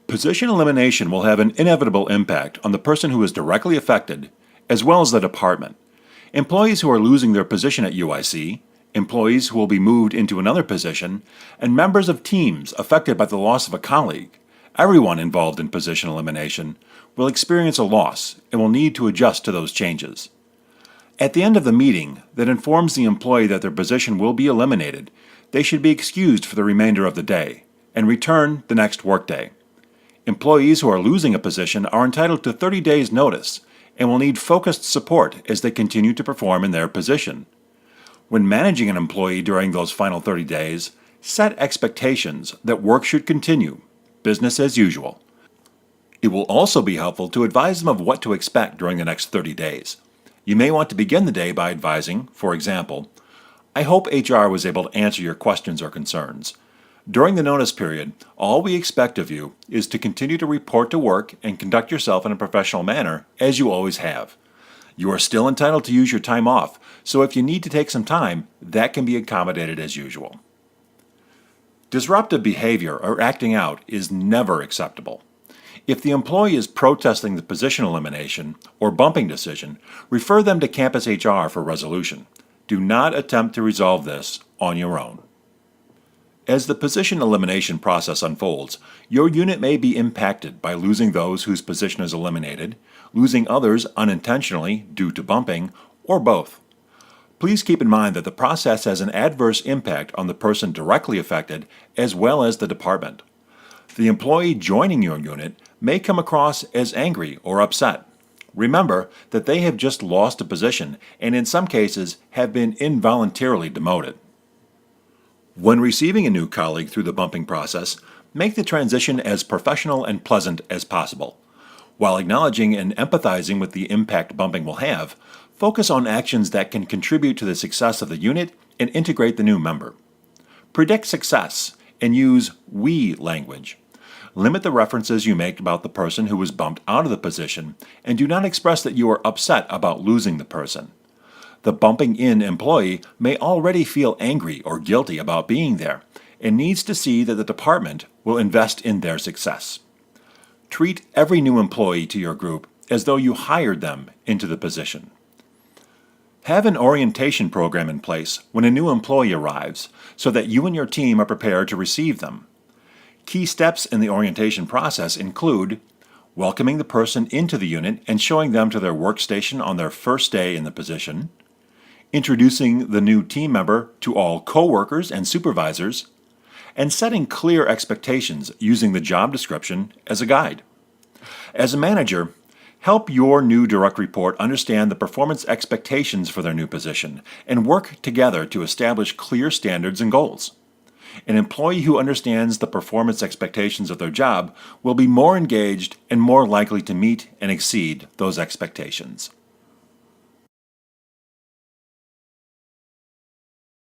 Position elimination will have an inevitable impact on the person who is directly affected, as well as the department. Employees who are losing their position at UIC, employees who will be moved into another position, and members of teams affected by the loss of a colleague, everyone involved in position elimination, will experience a loss and will need to adjust to those changes. At the end of the meeting that informs the employee that their position will be eliminated, they should be excused for the remainder of the day and return the next workday. Employees who are losing a position are entitled to 30 days' notice and will need focused support as they continue to perform in their position. When managing an employee during those final 30 days, set expectations that work should continue, business as usual. It will also be helpful to advise them of what to expect during the next 30 days. You may want to begin the day by advising, for example, "I hope HR was able to answer your questions or concerns. During the notice period, all we expect of you is to continue to report to work and conduct yourself in a professional manner, as you always have. You are still entitled to use your time off, so if you need to take some time, that can be accommodated as usual." Disruptive behavior or acting out is never acceptable. If the employee is protesting the position elimination or bumping decision, refer them to campus HR for resolution. Do not attempt to resolve this on your own. As the position elimination process unfolds, your unit may be impacted by losing those whose position is eliminated, losing others unintentionally due to bumping, or both. Please keep in mind that the process has an adverse impact on the person directly affected as well as the department. The employee joining your unit may come across as angry or upset. Remember that they have just lost a position and in some cases have been involuntarily demoted. When receiving a new colleague through the bumping process, make the transition as professional and pleasant as possible. While acknowledging and empathizing with the impact bumping will have, focus on actions that can contribute to the success of the unit and integrate the new member. Predict success and use "we" language. Limit the references you make about the person who was bumped out of the position and do not express that you are upset about losing the person. The bumping in employee may already feel angry or guilty about being there and needs to see that the department will invest in their success. Treat every new employee to your group as though you hired them into the position. Have an orientation program in place when a new employee arrives so that you and your team are prepared to receive them. Key steps in the orientation process include welcoming the person into the unit and showing them to their workstation on their first day in the position, introducing the new team member to all coworkers and supervisors, and setting clear expectations using the job description as a guide. As a manager, help your new direct report understand the performance expectations for their new position and work together to establish clear standards and goals. An employee who understands the performance expectations of their job will be more engaged and more likely to meet and exceed those expectations.